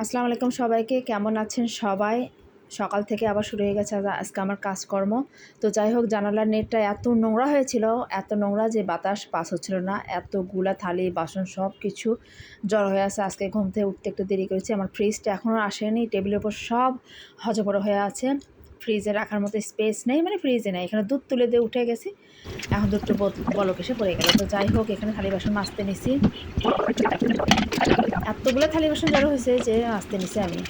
আসসালামু আলাইকুম সবাইকে, কেমন আছেন সবাই? সকাল থেকে আবার শুরু হয়ে গেছে আজকে আমার কাজকর্ম। তো যাই হোক, জানালার নেটটা এত নোংরা হয়েছিল, এত নোংরা যে বাতাস পাস হচ্ছিল না। এতগুলা থালি বাসন সব কিছু জড়ো হয়ে আছে। আজকে ঘুম থেকে উঠতে একটু দেরি করেছি। আমার ফ্রিজটা এখনও আসেনি, টেবিলের উপর সব হজবড় হয়ে আছে। ফ্রিজে রাখার মতো স্পেস নেই, মানে ফ্রিজে নেই। এখানে দুধ তুলে দিয়ে উঠে গেছি, এখন দুধটা বলক এসে পড়ে গেল। তো যাই হোক, এখানে থালি বাসন মাজতে নিছি। এতগুলো থালি বাসন জড়ো হয়েছে যে মাজতে নিছি আমি।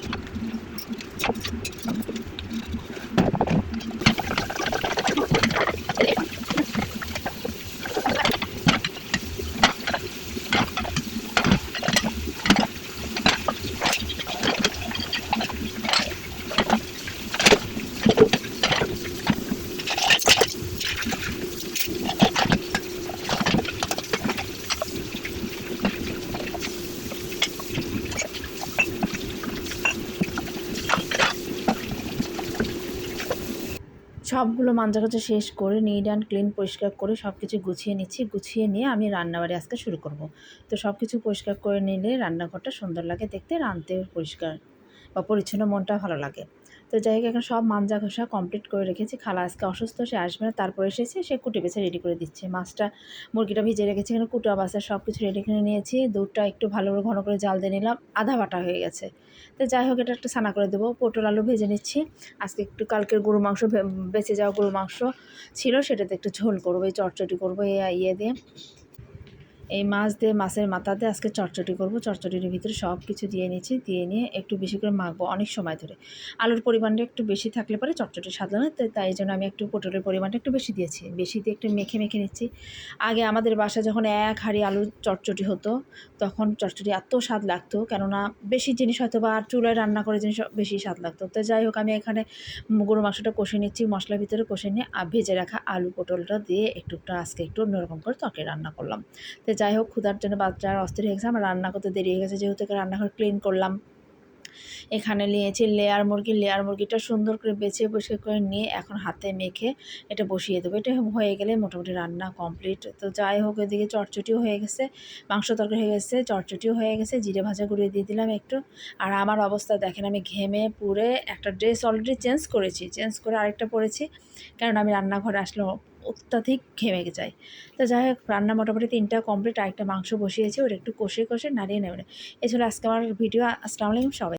সবগুলো মাঞ্জা-কাচা শেষ করে নিট অ্যান্ড ক্লিন পরিষ্কার করে সব কিছু গুছিয়ে নিচ্ছি। গুছিয়ে নিয়ে আমি রান্নাবাড়ি আজকে শুরু করব। তো সব কিছু পরিষ্কার করে নিলে রান্নাঘরটা সুন্দর লাগে দেখতে, রাঁধতেও পরিষ্কার বা পরিচ্ছন্ন, মনটা ভালো লাগে। তো যাই হোক, এখন সব মাঞ্জা ঘষা কমপ্লিট করে রেখেছি। খালা আজকে অসুস্থ, সে আসবে না, তারপরে এসেছে, সে কুটে বেছে রেডি করে দিচ্ছে। মাছটা, মুরগিটা ভিজিয়ে রেখেছি, এখানে কুটা বাছা সব কিছু রেডি করে নিয়েছি। দুধটা একটু ভালো করে ঘন করে জাল দিয়ে নিলাম, আধা বাটা হয়ে গেছে। তো যাই হোক, এটা একটু ছানা করে দেবো। পটল আলু ভেজে নিচ্ছি। আজকে একটু কালকের গরু মাংস, বেঁচে যাওয়া গরু মাংস ছিল, সেটাতে একটু ঝোল করবো, এই চটচটি করবো এই ইয়ে দিয়ে, এই মাছ দিয়ে, মাছের মাথা দিয়ে আজকে চটচটি করব। চটচটির ভিতরে সব কিছু দিয়ে নিয়েছি, দিয়ে নিয়ে একটু বেশি করে মাখবো অনেক সময় ধরে। আলুর পরিমাণটা একটু বেশি থাকলে পরে চটচটি স্বাদ লাগে, তাই জন্য আমি একটু পটলের পরিমাণটা একটু বেশি দিয়েছি। বেশি দিয়ে একটু মেখে মেখে নিচ্ছি। আগে আমাদের বাসায় যখন এক হাঁড়ি আলুর চটচটি হতো, তখন চটচটি এত স্বাদ লাগতো, কেননা বেশি জিনিস হয়তো বা চুলায় রান্না করে জিনিস বেশি স্বাদ লাগতো। তো যাই হোক, আমি এখানে গরু মাংসটা কষে নিচ্ছি, মশলার ভিতরে কষে নিয়ে ভেজে রাখা আলু পটলটা দিয়ে একটু আজকে একটু অন্যরকম করে তরকারি রান্না করলাম। তো যাই হোক, ক্ষুধার জন্য বাচ্চারা অস্থির হয়ে গেছে। আমার রান্না করতে দেরি হয়ে গেছে, যেহেতু রান্নাঘর ক্লিন করলাম। এখানে নিয়েছি লেয়ার মুরগি। লেয়ার মুরগিটা সুন্দর করে বেছে পরিষ্কার করে নিয়ে এখন হাতে মেখে এটা বসিয়ে দেবো। এটা হয়ে গেলে মোটামুটি রান্না কমপ্লিট। তো যাই হোক, এদিকে চটচটিও হয়ে গেছে, মাংস তরকারি হয়ে গেছে, চটচটিও হয়ে গেছে, জিরে ভাজা গুঁড়িয়ে দিয়ে দিলাম একটু। আর আমার অবস্থা দেখেন, আমি ঘেমে পুড়ে একটা ড্রেস অলরেডি চেঞ্জ করেছি, চেঞ্জ করে আরেকটা পরেছি, কারণ আমি রান্নাঘরে আসলে অত্যাধিক ঘেমে যাই। তো যাই হোক, রান্না মোটামুটি 3টা কমপ্লিট। আরেকটা মাংস বসিয়েছি, ওটা একটু কষে কষে নাড়িয়ে নেবে। এছাড়া আজকে আমার ভিডিও। আসসালামু আলাইকুম সবাই।